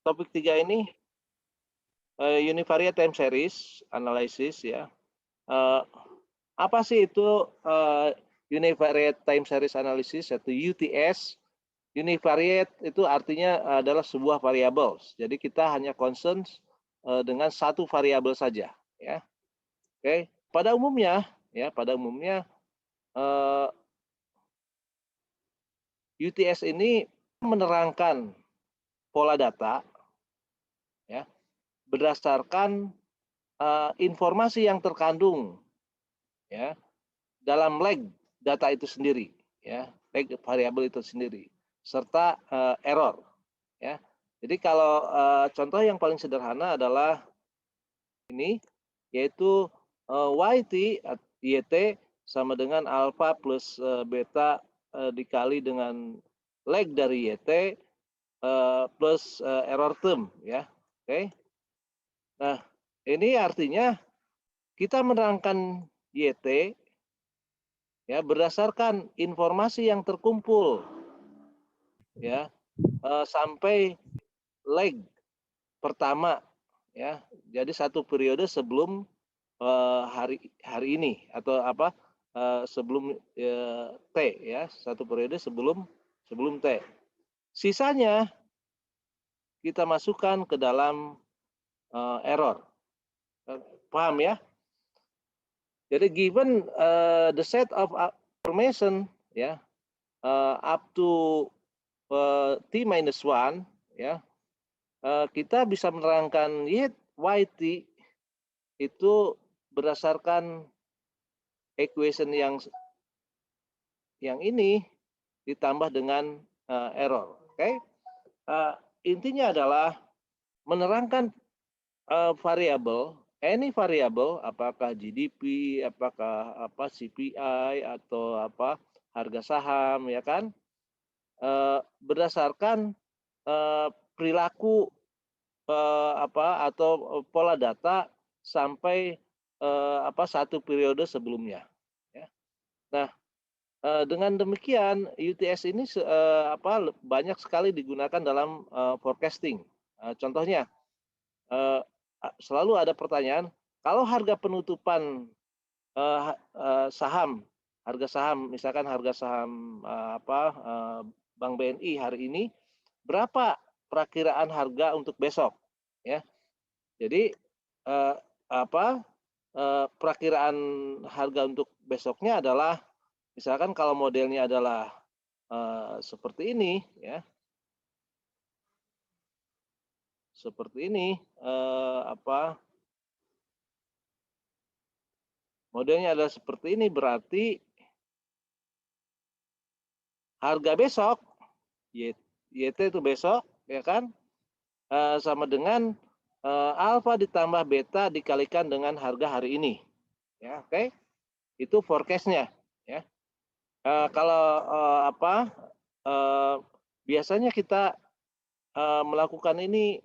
topik 3 ini univariate time series analysis ya. Apa sih itu univariate time series analysis atau UTS? Univariate itu artinya adalah sebuah variabel. Jadi kita hanya concern dengan satu variabel saja ya. Oke, pada umumnya UTS ini menerangkan pola data ya berdasarkan informasi yang terkandung ya dalam leg data itu sendiri ya, leg variabel itu sendiri serta error ya. Jadi kalau contoh yang paling sederhana adalah ini, yaitu YT sama dengan alfa plus beta dikali dengan leg dari YT plus error term ya. Oke. Nah, ini artinya kita menerangkan YT ya berdasarkan informasi yang terkumpul ya sampai leg pertama ya. Jadi satu periode sebelum hari ini atau apa sebelum T ya, satu periode sebelum T. Sisanya kita masukkan ke dalam error. Paham ya? Jadi given the set of information ya up to T-1 ya, kita bisa menerangkan YT itu berdasarkan equation yang ini ditambah dengan error. Oke. Intinya adalah menerangkan variabel, any variable, apakah GDP, apakah CPI atau harga saham ya kan, berdasarkan perilaku atau pola data sampai satu periode sebelumnya ya. Nah, dengan demikian UTS ini banyak sekali digunakan dalam forecasting. Contohnya selalu ada pertanyaan, kalau harga penutupan saham, harga saham misalkan harga saham Bank BNI hari ini berapa perakiraan harga untuk besok ya. Jadi perakiraan harga untuk besoknya adalah misalkan kalau modelnya adalah seperti ini ya. Seperti ini modelnya adalah seperti ini, berarti harga besok YT itu besok ya kan sama dengan alfa ditambah beta dikalikan dengan harga hari ini ya. Oke. Itu forecastnya ya. Kalau biasanya kita melakukan ini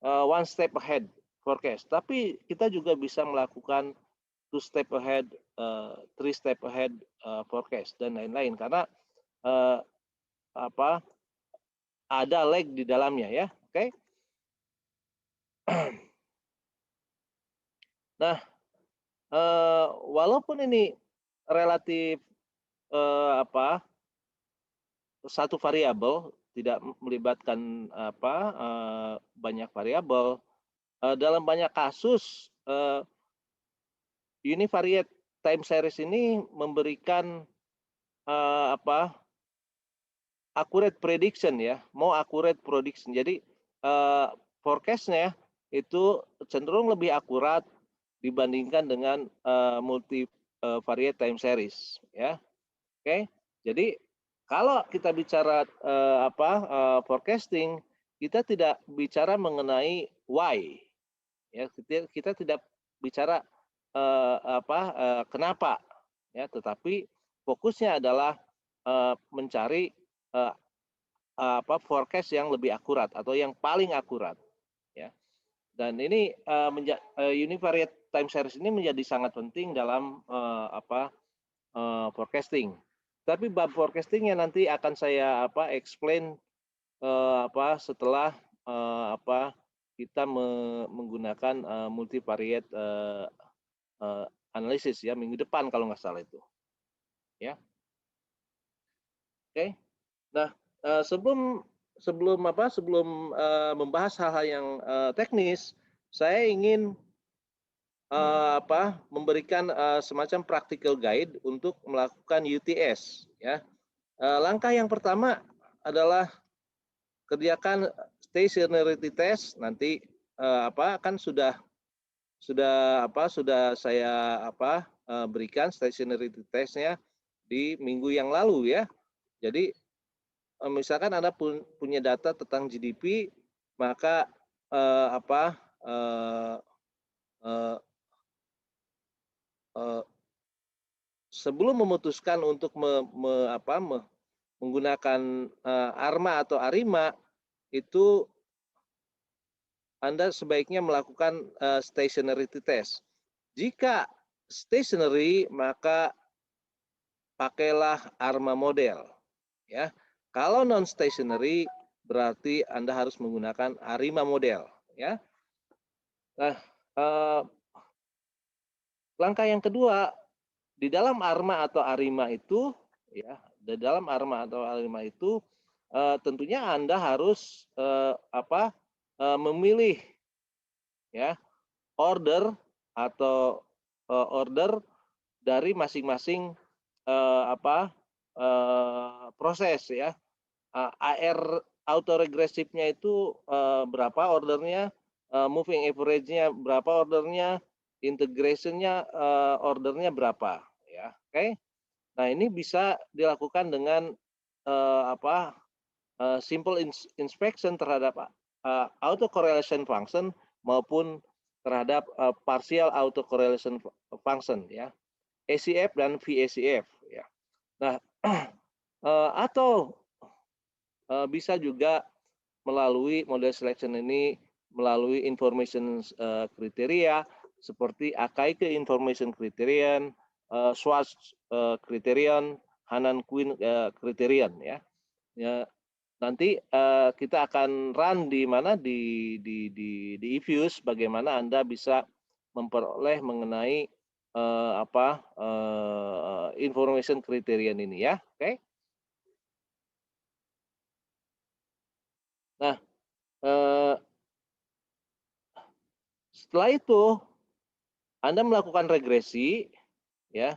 one step ahead forecast, tapi kita juga bisa melakukan two step ahead, three step ahead forecast dan lain-lain karena ada lag di dalamnya ya. Oke. Nah, walaupun ini relatif satu variabel tidak melibatkan banyak variabel, dalam banyak kasus univariate time series ini memberikan accurate prediction ya, mau accurate prediction. Jadi forecastnya itu cenderung lebih akurat dibandingkan dengan multivariate time series ya. Oke. Jadi kalau kita bicara forecasting, kita tidak bicara mengenai why ya, kita tidak bicara kenapa ya, tetapi fokusnya adalah mencari forecast yang lebih akurat atau yang paling akurat ya. Dan ini univariate time series ini menjadi sangat penting dalam forecasting. Tapi bab forecastingnya nanti akan saya explain setelah kita menggunakan multivariate analisis ya, minggu depan kalau nggak salah itu. Ya. Oke. Nah, sebelum membahas hal-hal yang teknis, saya ingin memberikan semacam practical guide untuk melakukan UTS ya. Langkah yang pertama adalah kerjakan stationarity test. Nanti kan sudah saya berikan stationarity testnya di minggu yang lalu ya. Jadi misalkan Anda punya data tentang GDP, maka sebelum memutuskan untuk menggunakan ARMA atau ARIMA, itu Anda sebaiknya melakukan stationarity test. Jika stationary, maka pakailah ARMA model. Ya, kalau non stationary berarti Anda harus menggunakan ARIMA model. Ya, nah langkah yang kedua, di dalam ARMA atau ARIMA itu, ya, di dalam ARMA atau ARIMA itu tentunya Anda harus memilih ya order atau order dari masing-masing proses ya. AR autoregresifnya itu berapa ordernya, moving average-nya berapa ordernya, integration-nya ordernya berapa ya. Oke. Nah, ini bisa dilakukan dengan simple inspection terhadap autocorrelation function maupun terhadap partial autocorrelation function ya. ACF dan VACF ya. Nah, atau bisa juga melalui model selection ini melalui information kriteria seperti Akaike information criterion, Schwartz criterion, Hannan-Quinn criterion ya. Ya, nanti kita akan run di mana di eViews bagaimana Anda bisa memperoleh mengenai information criterion ini ya. Oke. Nah, setelah itu Anda melakukan regresi ya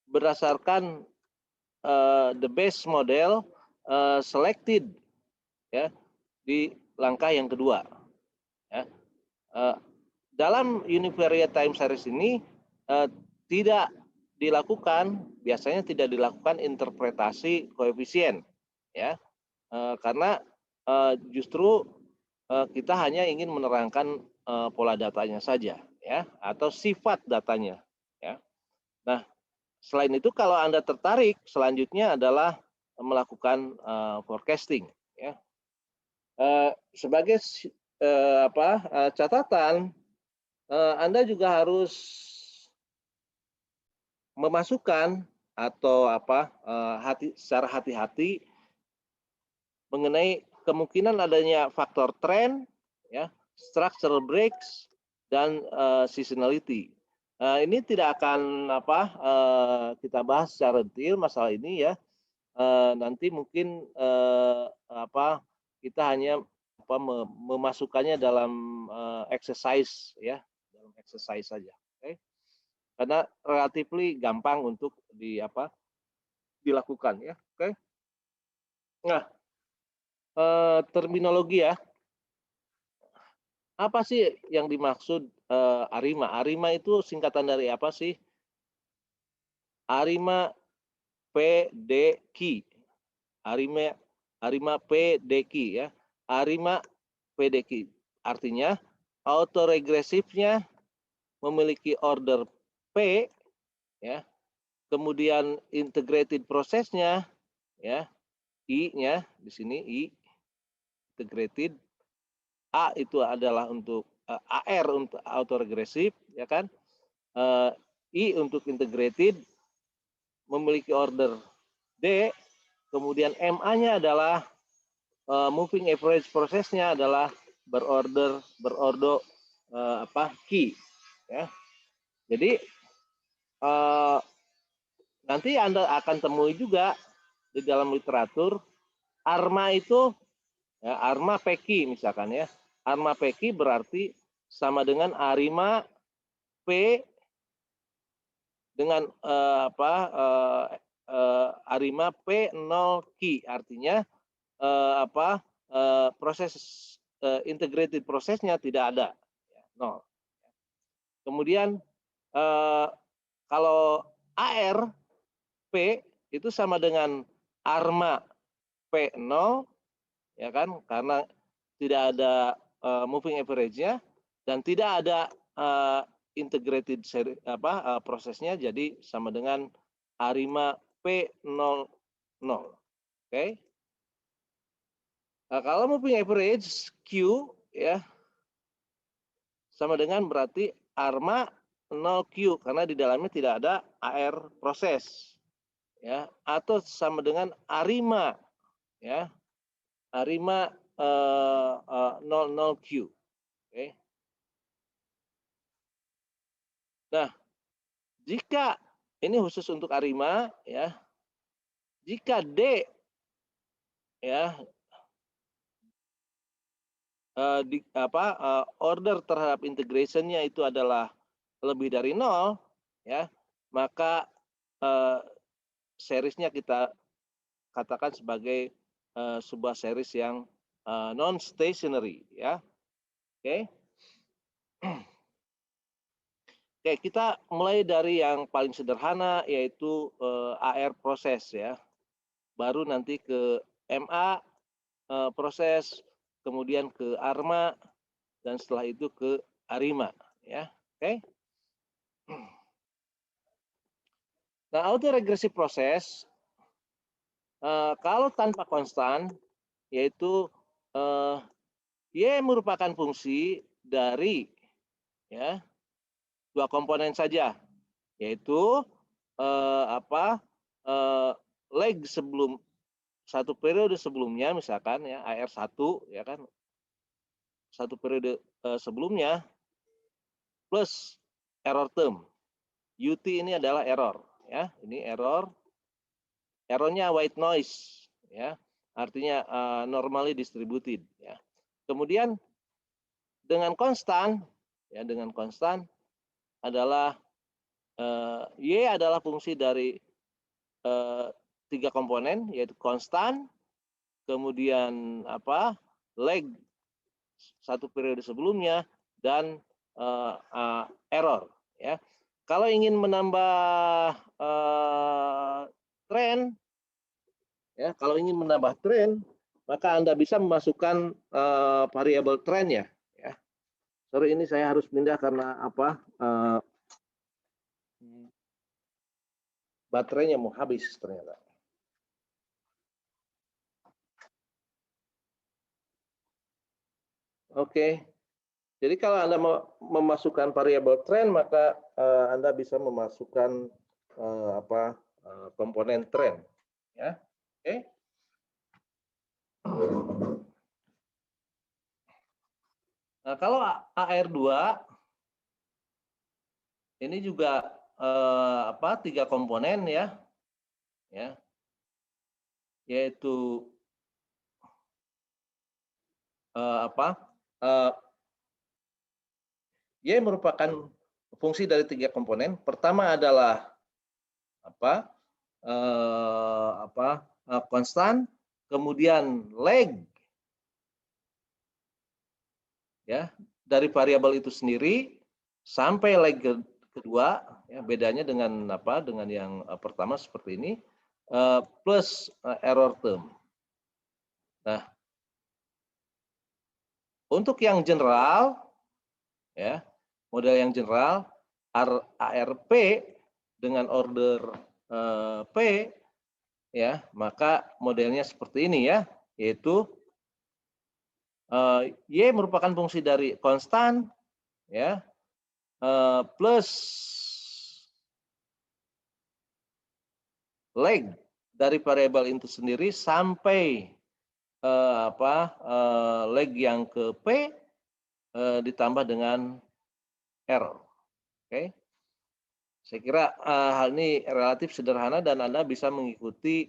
berdasarkan the base model selected ya di langkah yang kedua ya. Dalam univariate time series ini biasanya tidak dilakukan interpretasi koefisien ya, karena justru kita hanya ingin menerangkan pola datanya saja ya, atau sifat datanya ya. Nah, selain itu kalau Anda tertarik, selanjutnya adalah melakukan forecasting ya. Sebagai catatan, Anda juga harus memasukkan atau secara hati-hati mengenai kemungkinan adanya faktor trend, ya, structural breaks dan seasonality. Ini tidak akan kita bahas secara detail masalah ini ya. Nanti mungkin kita hanya memasukkannya dalam exercise ya, dalam exercise saja. Okay? Karena relatively gampang untuk dilakukan ya. Oke. Nah, terminologi ya. Apa sih yang dimaksud ARIMA? ARIMA itu singkatan dari apa sih? ARIMA PDQ. ARIMA PDQ ya. ARIMA PDQ. Artinya autoregresifnya memiliki order P ya. Kemudian integrated prosesnya ya, I-nya di sini I integrated, A itu adalah untuk AR untuk autoregresif ya kan, I untuk integrated memiliki order D, kemudian MA-nya adalah moving average prosesnya adalah berorder key, ya. Jadi nanti Anda akan temui juga di dalam literatur ARMA itu, ya, ARMA PEKI misalkan ya. ARMA PEKI berarti sama dengan ARIMA P dengan ARIMA P0 Q, artinya proses integrated prosesnya tidak ada, nol. Kemudian kalau AR P itu sama dengan ARMA P0, ya kan, karena tidak ada moving average-nya dan tidak ada integrated prosesnya, jadi sama dengan ARIMA P00. Oke. Nah, kalau moving average Q, ya, sama dengan berarti ARMA 0Q karena di dalamnya tidak ada AR proses, ya, atau sama dengan ARIMA, ya, ARIMA 00Q. Oke. Nah, jika ini khusus untuk ARIMA, ya, jika D, ya, order terhadap integration-nya itu adalah lebih dari 0, ya, maka seriesnya kita katakan sebagai sebuah series yang non stationary, ya. Oke. Oke, kita mulai dari yang paling sederhana yaitu AR proses, ya. Baru nanti ke MA proses, kemudian ke ARMA, dan setelah itu ke ARIMA, ya. Oke. Nah, autoregressive proses kalau tanpa konstan, yaitu Y merupakan fungsi dari, ya, dua komponen saja, yaitu leg sebelum satu periode sebelumnya, misalkan ya AR1, ya kan, satu periode sebelumnya plus error term. UT ini adalah error, ya. Ini errornya white noise, ya. Artinya normally distributed, ya. Kemudian dengan konstan, ya, dengan konstan adalah Y adalah fungsi dari tiga komponen, yaitu konstan, kemudian leg satu periode sebelumnya, dan error, ya. Kalau ingin menambah tren, ya, kalau ingin menambah tren, maka Anda bisa memasukkan variabel tren, ya. Sorry, ini saya harus pindah karena baterainya mau habis ternyata. Oke. Jadi kalau Anda mau memasukkan variabel tren, maka Anda bisa memasukkan komponen tren, ya. Oke. Nah, kalau AR2 ini juga tiga komponen, ya. Ya. Yaitu Y merupakan fungsi dari tiga komponen. Pertama adalah konstan, kemudian leg, ya, dari variabel itu sendiri sampai leg kedua, ya, bedanya dengan dengan yang pertama seperti ini, plus error term. Nah, untuk yang general, ya, model yang general ARP dengan order P, ya, maka modelnya seperti ini, ya, yaitu Y merupakan fungsi dari konstan, ya, plus leg dari variabel itu sendiri sampai leg yang ke P ditambah dengan R. Oke. Saya kira hal ini relatif sederhana dan Anda bisa mengikuti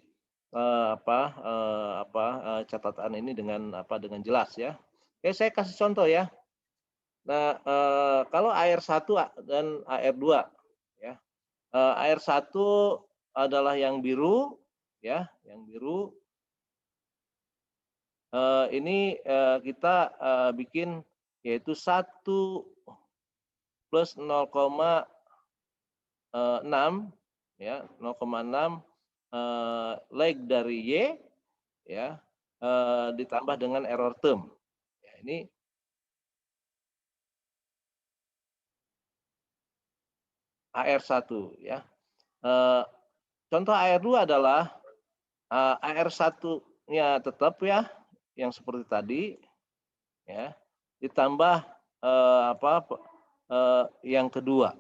catatan ini dengan jelas ya. Oke, saya kasih contoh ya. Nah, kalau AR1 dan AR2 ya. AR1 adalah yang biru ya, yang biru. Ini kita bikin yaitu 1 plus 0,6 ya, 0,6 leg dari Y ya, ditambah dengan error term. Ya, ini AR1 ya. Contoh AR2 adalah AR1-nya tetap ya, yang seperti tadi ya, ditambah yang kedua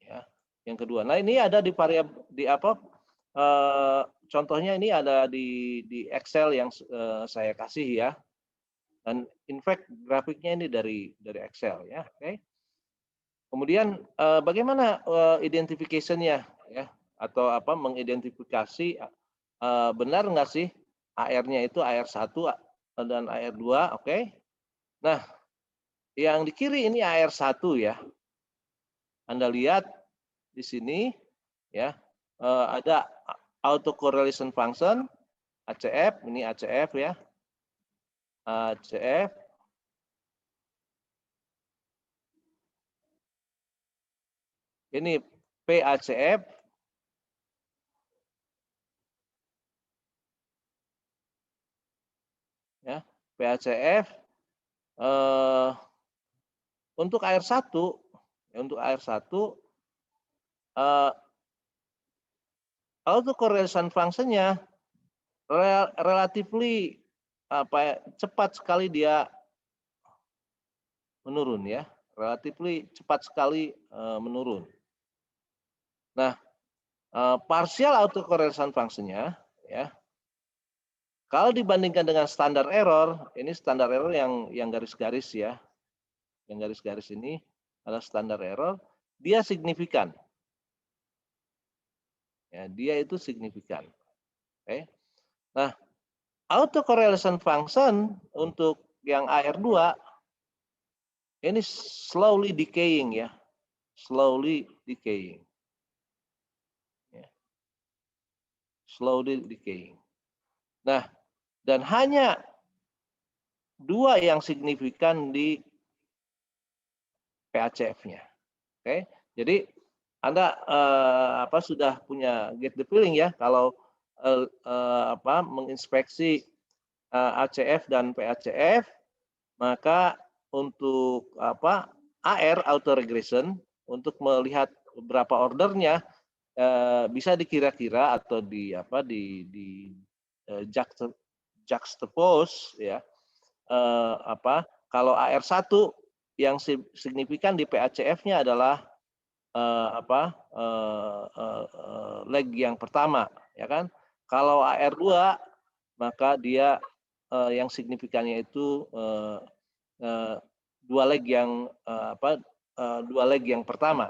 ya, yang kedua. Nah, ini ada di variabel contohnya ini ada di Excel yang saya kasih ya. Dan in fact grafiknya ini dari Excel ya, oke. Kemudian bagaimana identification-nya ya, atau mengidentifikasi benar nggak sih AR-nya itu AR1 dan AR2, oke. Nah, yang di kiri ini AR1 ya. Anda lihat di sini ya, ada autocorrelation function ACF, ini ACF ya. ACF. Ini PACF. Ya, PACF untuk AR1 ya, untuk AR1 autocorrelation function-nya relatively cepat sekali dia menurun ya, relatively cepat sekali menurun. Nah, partial autocorrelation function-nya ya, kalau dibandingkan dengan standar error, ini standar error yang garis-garis ya, yang garis-garis ini adalah standar error, dia signifikan. Ya, dia itu signifikan. Oke. Nah, autocorrelation function untuk yang AR2 ini slowly decaying ya, slowly decaying. Ya. Slowly decaying. Nah, dan hanya dua yang signifikan di PACF-nya. Oke. Jadi Anda sudah punya get the feeling ya kalau menginspeksi ACF dan PACF, maka untuk AR auto regression untuk melihat berapa ordernya bisa dikira-kira atau juxtapose ya, kalau AR1 yang signifikan di PACF-nya adalah leg yang pertama ya kan. Kalau AR2 maka dia yang signifikannya itu dua leg yang pertama.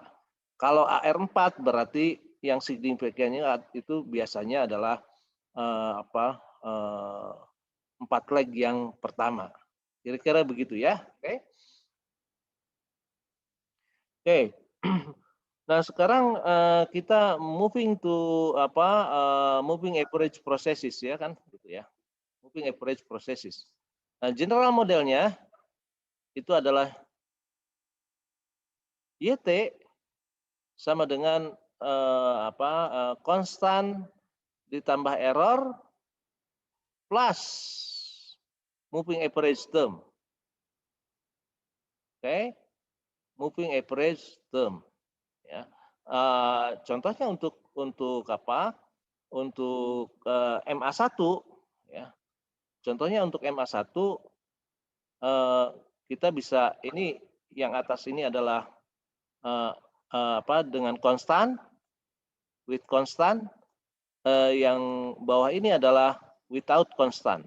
Kalau AR4 berarti yang signifikannya itu biasanya adalah 4 leg yang pertama. Kira-kira begitu ya. Oke. Oke. Nah, sekarang kita moving to moving average processes ya kan gitu ya. Moving average processes. Nah, general modelnya itu adalah YT sama dengan konstan ditambah error plus moving average term. Oke. Moving average term ya. Contohnya untuk MA1 ya. Contohnya untuk MA1 kita bisa, ini yang atas ini adalah dengan konstan, with konstan, yang bawah ini adalah without konstan.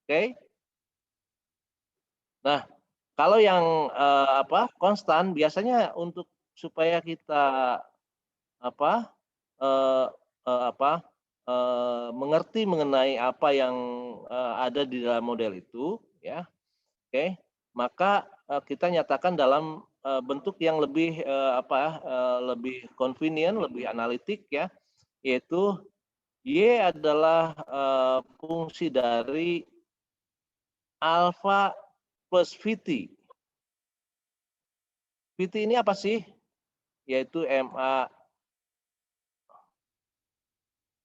Oke. Nah, kalau yang konstan biasanya untuk supaya kita apa eh, apa mengerti mengenai apa yang ada di dalam model itu, ya, oke, maka kita nyatakan dalam bentuk yang lebih lebih convenient, lebih analitik, ya, yaitu Y adalah fungsi dari alfa plus VT. VT ini apa sih? Yaitu MA,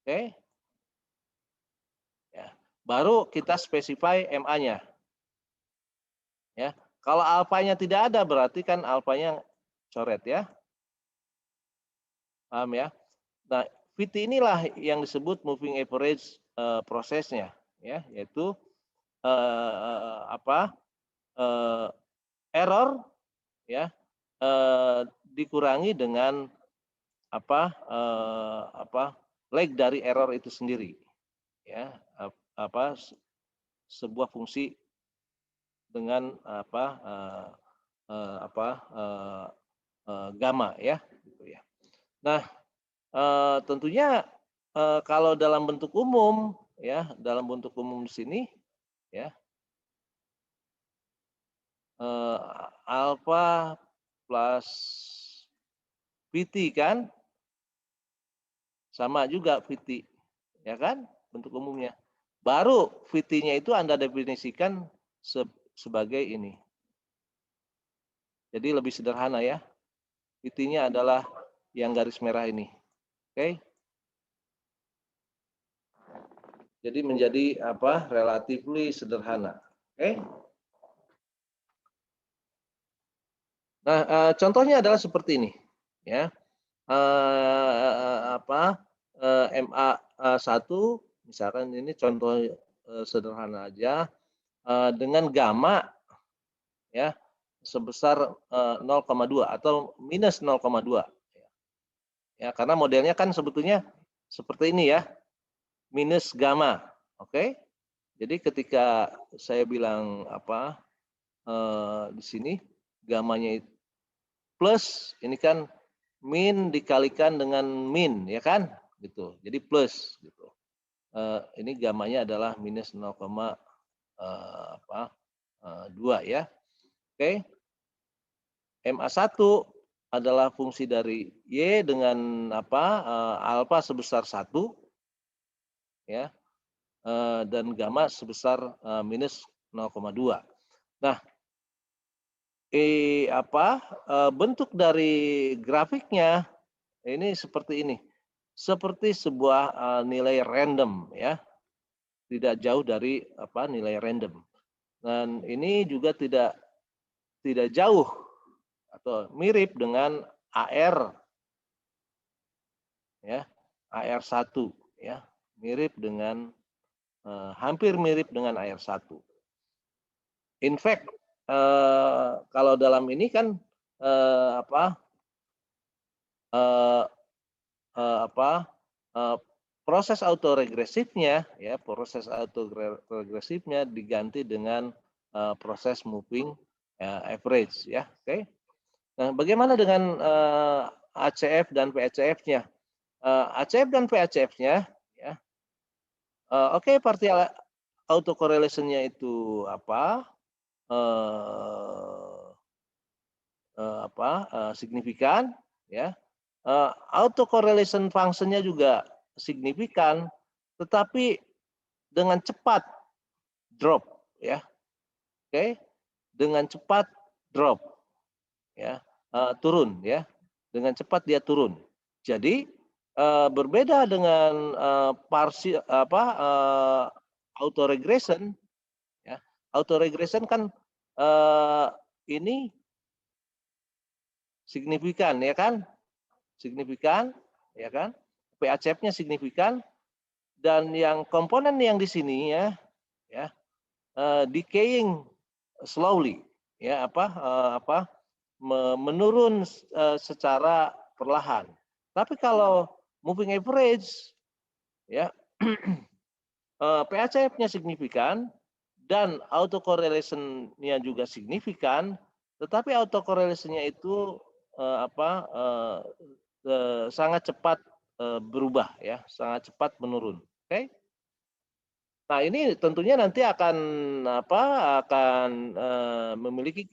oke, ya. Baru kita spesify MA-nya, ya. Kalau alfanya tidak ada berarti kan alfanya coret, ya. Paham, ya? Nah, VT inilah yang disebut moving average prosesnya, ya, yaitu error, ya, dikurangi dengan lag dari error itu sendiri, ya, sebuah fungsi dengan gamma, ya, gitu, ya. Nah, tentunya kalau dalam bentuk umum, ya, dalam bentuk umum di sini, ya, alfa plus VT kan sama juga VT, ya kan, bentuk umumnya. Baru VT-nya itu Anda definisikan sebagai ini. Jadi lebih sederhana, ya. VT-nya adalah yang garis merah ini. Oke. Jadi menjadi relatively sederhana. Oke. Nah, contohnya adalah seperti ini, ya. MA1 misalkan ini contoh sederhana aja, dengan gamma, ya, sebesar 0,2 atau minus 0,2, ya, karena modelnya kan sebetulnya seperti ini, ya, minus gamma. Oke. Jadi ketika saya bilang di sini gamanya plus, ini kan min dikalikan dengan min, ya kan, gitu. Jadi plus, gitu. Ini gamanya adalah minus 0,2, ya. Oke. MA1 adalah fungsi dari Y dengan alfa sebesar 1, ya, dan gamma sebesar minus 0,2. Nah, bentuk dari grafiknya ini seperti ini. Seperti sebuah nilai random, ya. Tidak jauh dari nilai random. Dan ini juga tidak jauh atau mirip dengan AR, ya. AR1, ya. Mirip dengan hampir mirip dengan AR1. In fact, kalau dalam ini kan proses autoregresifnya, ya, proses autoregresifnya diganti dengan proses moving average, ya. Oke. Nah, bagaimana dengan ACF dan VHF-nya? ACF dan VHF-nya, ya. Oke, partial autocorrelation-nya itu signifikan, ya. Autocorrelation function-nya juga signifikan, tetapi dengan cepat drop, ya. Oke, dengan cepat drop, ya, turun, ya, dengan cepat dia turun. Jadi berbeda dengan autoregression, ya. Autoregression kan ini signifikan, ya kan, signifikan, ya kan, PACF-nya signifikan, dan yang komponen yang di sini, ya, decaying slowly, ya, menurun secara perlahan. Tapi kalau moving average, ya, PACF-nya signifikan dan autocorrelation-nya juga signifikan, tetapi autocorrelation-nya itu sangat cepat berubah ya, sangat cepat menurun. Oke. Nah, ini tentunya nanti akan memiliki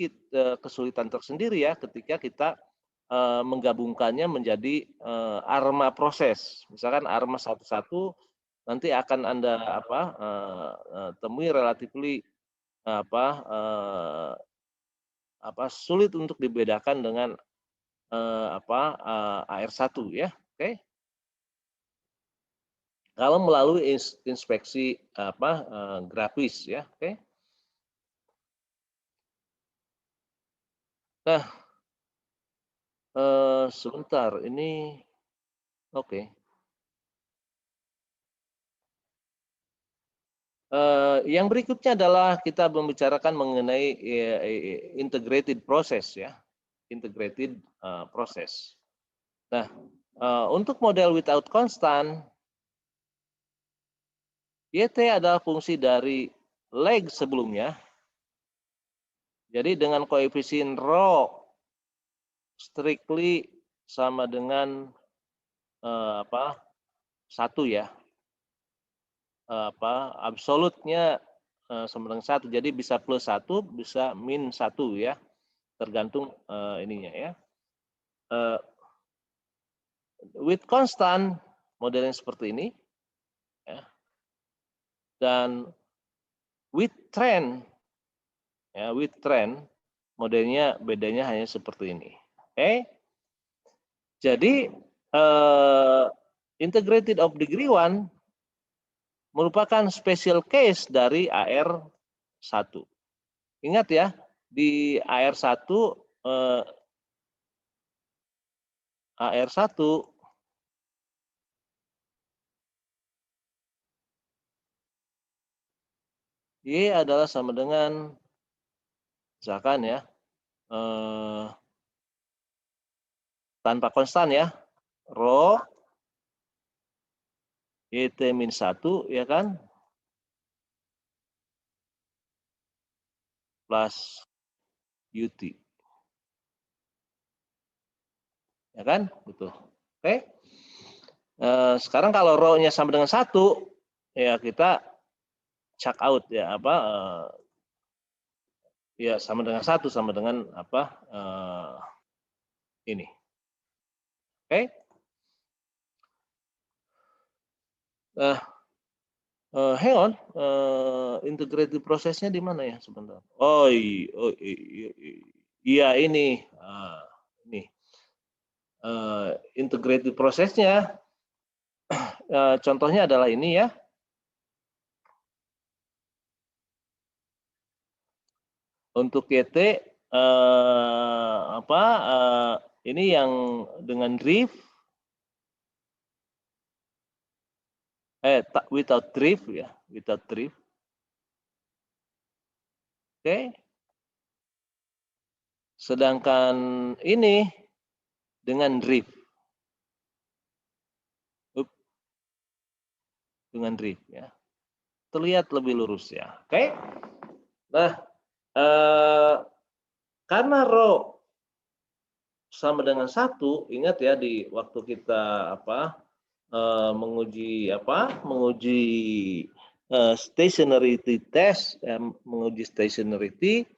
kesulitan tersendiri ya ketika kita menggabungkannya menjadi arma proses. Misalkan arma satu-satu nanti akan Anda temui relatively sulit untuk dibedakan dengan AR1 ya. Oke. Kalau melalui inspeksi grafis ya. Oke. Nah, sebentar ini oke. Yang berikutnya adalah kita membicarakan mengenai integrated process ya, integrated process. Nah, untuk model without constant, YT adalah fungsi dari leg sebelumnya. Jadi dengan koefisien rho strictly sama dengan 1 ya. Absolutnya sama dengan 1. Jadi bisa plus 1, bisa min 1 ya. Tergantung ininya ya. With constant modelnya seperti ini ya. Dan with trend ya, with trend modelnya bedanya hanya seperti ini. Oke. Jadi integrated of degree 1 merupakan special case dari AR1. Ingat ya, di AR1 Y adalah sama dengan misalkan ya tanpa konstan ya, rho YT min 1 ya kan, plus UT. Ya kan? Gitu. Oke. Sekarang kalau rho-nya sama dengan 1, ya kita check out ya ya sama dengan 1 sama dengan ini. Oke. Hang on, integrated prosesnya di mana ya sebentar? Iya ini, ini integrated prosesnya. Contohnya adalah ini ya. Untuk YT ini yang dengan drift without drift ya, without drift. Oke. Sedangkan ini dengan drift. Dengan drift ya. Terlihat lebih lurus ya. Oke. Nah, karena rho sama dengan 1, ingat ya di waktu kita menguji stationarity test, menguji stationarity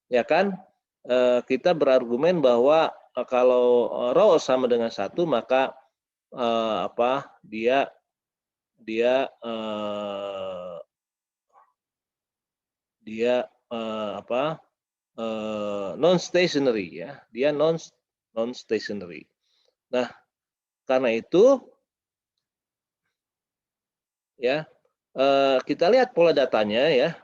ya kan, kita berargumen bahwa kalau rho sama dengan 1 maka dia non stationary ya, dia non stationary. Nah, karena itu ya kita lihat pola datanya ya,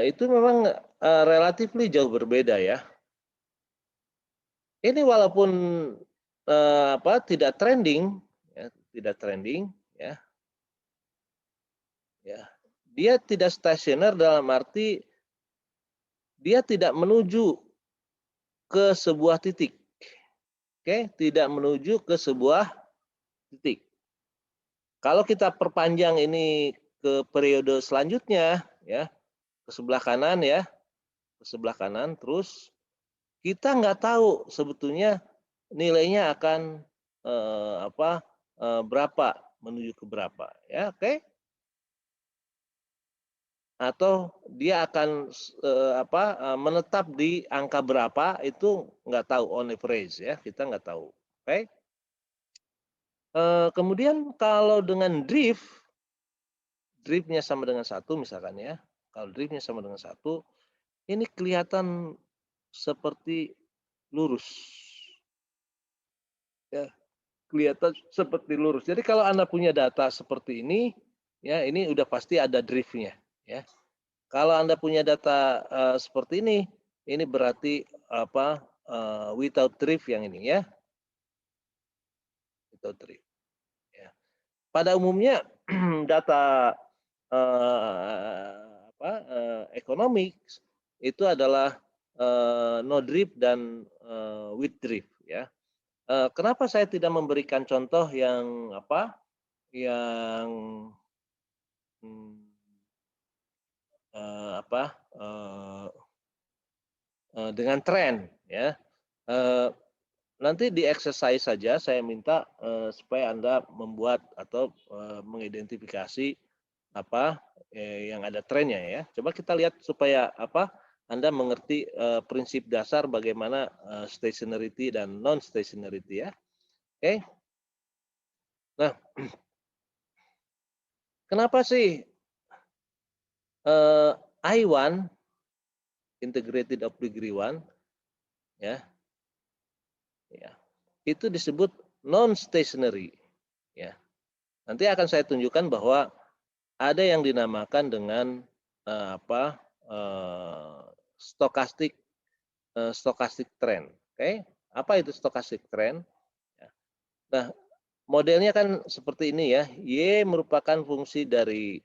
itu memang relatifly jauh berbeda ya. Ini walaupun tidak trending ya, ya. Ya. Dia tidak stasioner dalam arti dia tidak menuju ke sebuah titik. Oke, tidak menuju ke sebuah titik. Kalau kita perpanjang ini ke periode selanjutnya ya, ke sebelah kanan ya, ke sebelah kanan. Terus kita nggak tahu sebetulnya nilainya akan berapa menuju ke berapa ya, oke? Atau dia akan menetap di angka berapa itu nggak tahu, on average ya, kita nggak tahu, oke? Kemudian kalau dengan driftnya sama dengan 1 misalkan ya, kalau driftnya sama dengan 1, ini kelihatan seperti lurus ya, kelihatan seperti lurus. Jadi kalau Anda punya data seperti ini, ya ini udah pasti ada driftnya ya. Kalau Anda punya data seperti ini berarti without drift yang ini ya, without drift. Ya. Pada umumnya data economics itu adalah no drift dan with drift ya. Kenapa saya tidak memberikan contoh yang yang hmm, dengan tren ya. Nanti di exercise saja saya minta supaya Anda membuat atau mengidentifikasi yang ada trennya ya. Coba kita lihat supaya Anda mengerti prinsip dasar bagaimana stationarity dan non stationarity ya. Oke. Nah, kenapa sih I1 integrated of degree 1 ya. Ya. Itu disebut non stationary ya. Nanti akan saya tunjukkan bahwa ada yang dinamakan dengan stochastic trend. Oke, apa itu stochastic trend? Nah, modelnya kan seperti ini ya. Y merupakan fungsi dari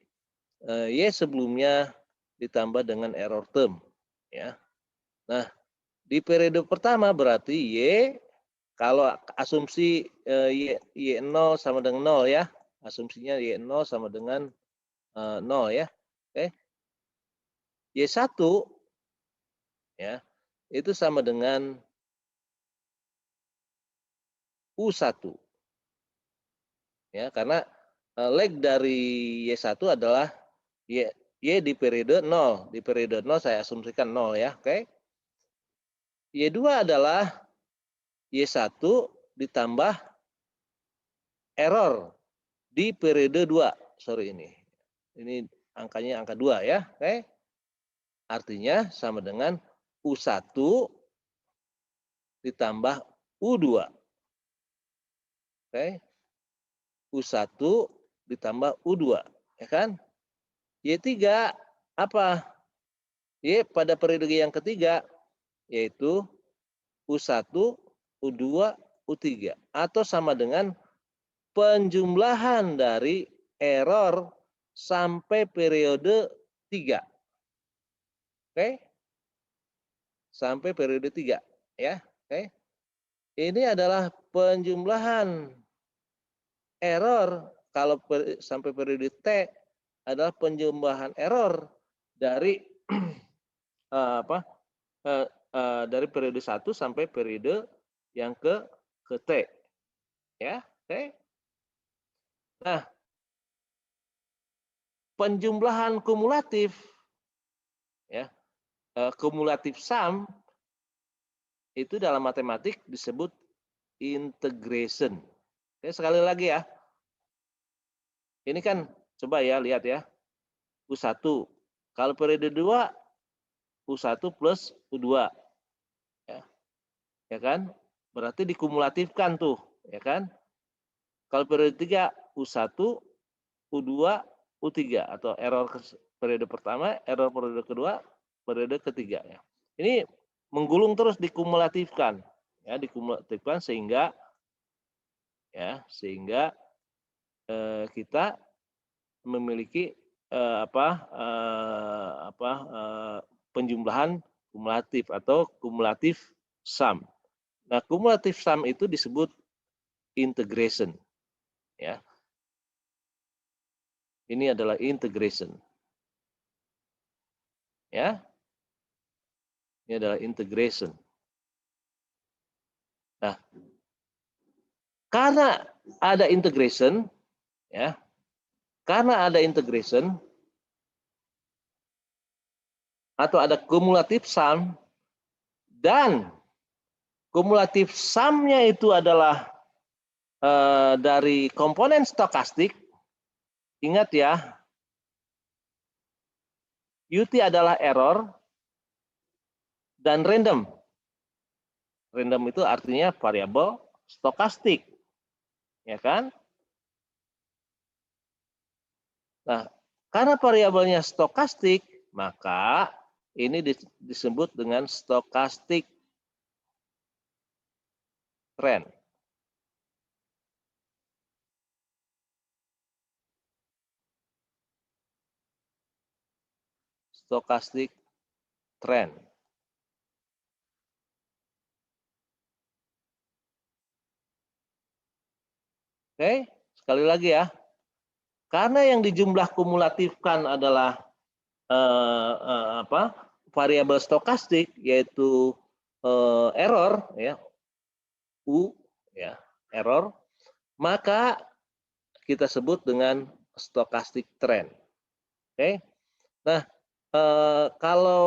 Y sebelumnya ditambah dengan error term ya. Nah, di periode pertama berarti Y kalau asumsi Y0 sama dengan 0 ya. Asumsinya Y0 sama dengan 0 ya. Oke. Y1 ya, itu sama dengan U1. Ya, karena leg dari Y1 adalah Y di periode 0. Di periode 0 saya asumsikan 0 ya, oke. Y2 adalah Y1 ditambah error di periode 2. Sorry ini. Ini angkanya angka 2 ya, oke. Artinya sama dengan U1 ditambah U2. Oke. U1 ditambah U2, ya kan? Y3 apa? Y pada periode yang ketiga yaitu U1, U2, U3 atau sama dengan penjumlahan dari error sampai periode 3. Oke? Sampai periode 3 ya. Oke. Ini adalah penjumlahan error kalau sampai periode T adalah penjumlahan error dari dari periode 1 sampai periode yang ke T. Ya, oke. Nah, penjumlahan kumulatif ya, kumulatif sum itu dalam matematik disebut integration. Oke, sekali lagi ya. Ini kan coba ya lihat ya. U1. Kalau periode 2 U1 plus U2. Ya. Ya kan? Berarti dikumulatifkan tuh, ya kan? Kalau periode 3 U1, U2, U3 atau error periode pertama, error periode kedua, periode ketiga ya. Ini menggulung terus dikumulatifkan. Ya, dikumulatifkan sehingga kita memiliki penjumlahan kumulatif atau kumulatif sum. Nah, kumulatif sum itu disebut integration. Ya. Ini adalah integration. Ya, ini adalah integration. Nah, karena ada integration, ya, karena ada integration atau ada cumulative sum dan cumulative sum-nya itu adalah dari komponen stokastik. Ingat ya, UT adalah error dan random. Random itu artinya variabel stokastik, ya kan? Nah, karena variabelnya stokastik, maka ini disebut dengan stochastic trend. Stochastic trend. Oke, sekali lagi ya. Karena yang dijumlah kumulatifkan adalah variabel stokastik, yaitu error, ya, U, ya, error, maka kita sebut dengan stochastic trend. Oke, nah kalau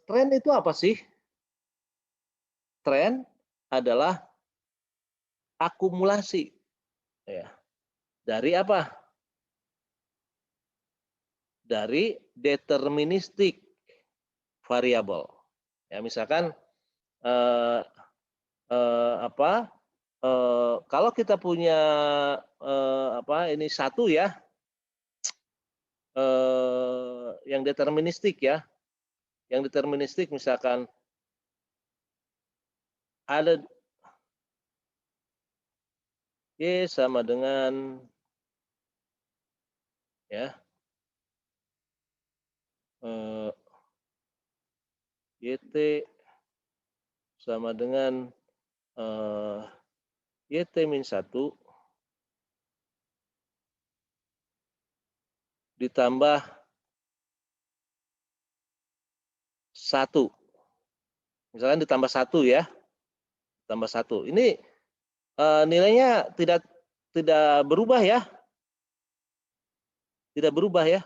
tren itu apa sih? Tren adalah akumulasi, ya, dari apa? Dari deterministik variabel. Ya, misalkan kalau kita punya ini satu ya, yang deterministik ya, yang deterministik misalkan ada Y sama dengan ya YT sama dengan YT min 1 ditambah 1. Misalkan ditambah 1 ya. Tambah 1. Ini nilainya tidak berubah ya. Tidak berubah ya.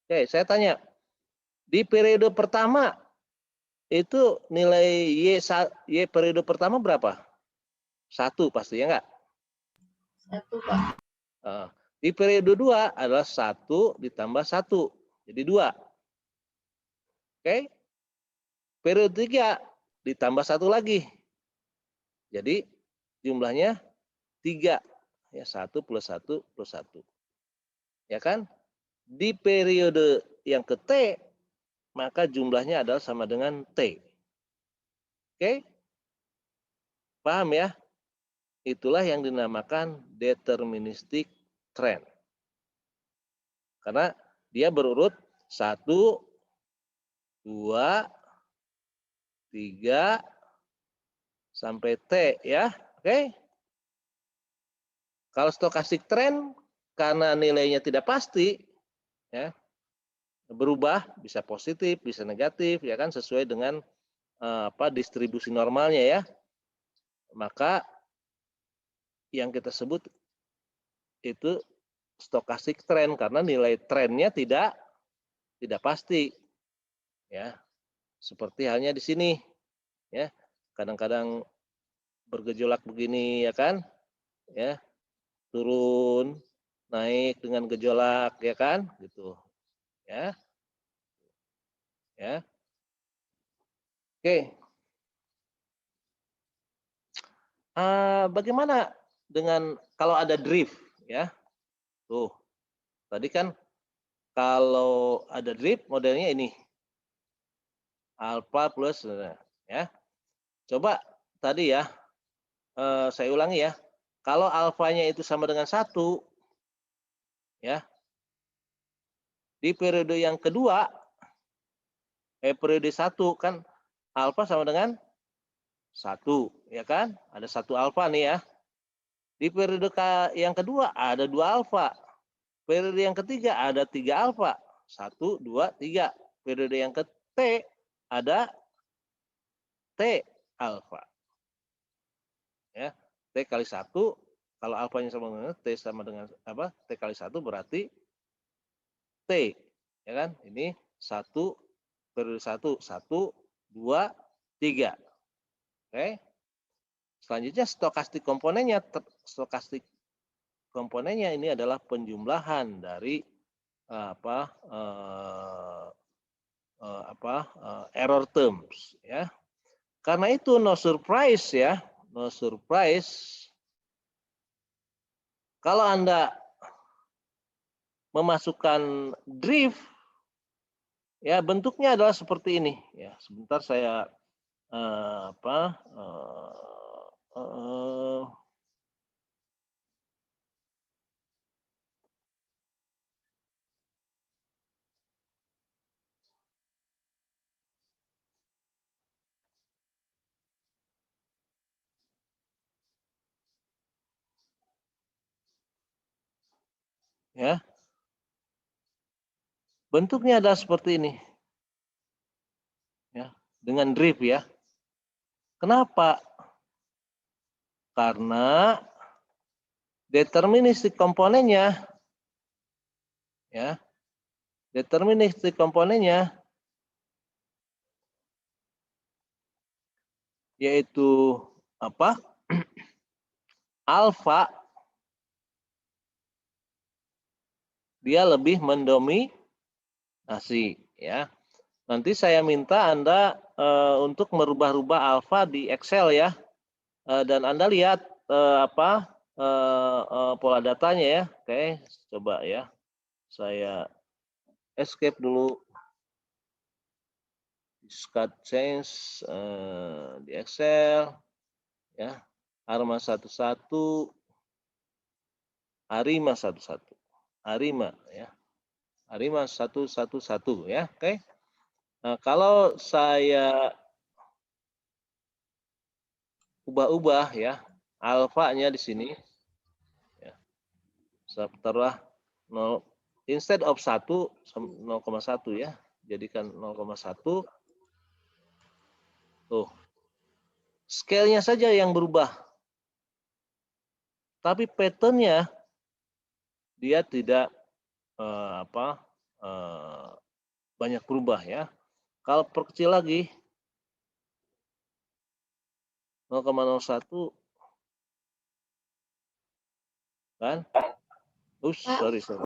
Oke, saya tanya. Di periode pertama itu nilai Y periode pertama berapa? 1 pasti ya enggak? 1, Pak. Di periode 2 adalah 1 ditambah 1. Jadi 2. Oke. Periode 3 ditambah 1 lagi. Jadi jumlahnya 3. Ya, 1 plus 1 plus 1. Ya kan? Di periode yang ke T, maka jumlahnya adalah sama dengan T. Oke? Paham ya? Itulah yang dinamakan deterministik trend. Karena dia berurut 1, 2, 3, sampai T ya. Oke? Kalau stokastik trend, karena nilainya tidak pasti, ya, berubah, bisa positif, bisa negatif, ya kan, sesuai dengan distribusi normalnya ya. Maka yang kita sebut itu stokastik trend karena nilai trennya tidak pasti, ya. Seperti halnya di sini, ya. Kadang-kadang bergejolak begini, ya kan, ya, turun, naik dengan gejolak, ya kan, gitu, ya, ya. Oke. Bagaimana dengan kalau ada drift, ya? Tuh, tadi kan kalau ada drift modelnya ini alfa plus, ya. Coba tadi ya, saya ulangi ya. Kalau alfanya itu sama dengan 1, ya, di periode yang kedua, periode 1 kan alfa sama dengan 1, ya kan? Ada 1 alfa nih ya. Di periode yang kedua ada 2 alfa. Periode yang ketiga ada 3 alfa. 1, 2, 3. periode yang ke T ada T alfa. Ya, T kali 1, kalau alfanya sama dengan T sama dengan apa? T kali 1 berarti T. Ya kan? Ini 1 periode 1, 1, 2, 3. Oke. Selanjutnya stokastik komponennya ini adalah penjumlahan dari error terms ya. Karena itu no surprise ya, no surprise kalau Anda memasukkan drift ya bentuknya adalah seperti ini ya. Sebentar saya ya. Bentuknya adalah seperti ini. Ya, dengan drift ya. Kenapa? Karena deterministik komponennya ya. Deterministik komponennya yaitu apa? Alfa dia lebih mendominasi ya. Nanti saya minta Anda untuk merubah-rubah alfa di Excel ya. Dan Anda lihat pola datanya ya. Oke, coba ya. Saya escape dulu. Discard change di Excel ya. Arma 11, Arima 11. Arima ya. Arima 111 ya. Oke. Nah, kalau saya ubah-ubah ya alfanya di sini ya. Taruhlah 0 instead of 1 0,1 ya. Jadikan 0,1. Tuh. Scale-nya saja yang berubah. Tapi pattern-nya dia tidak banyak berubah ya. Kalau perkecil lagi 0,01 kan? Sorry.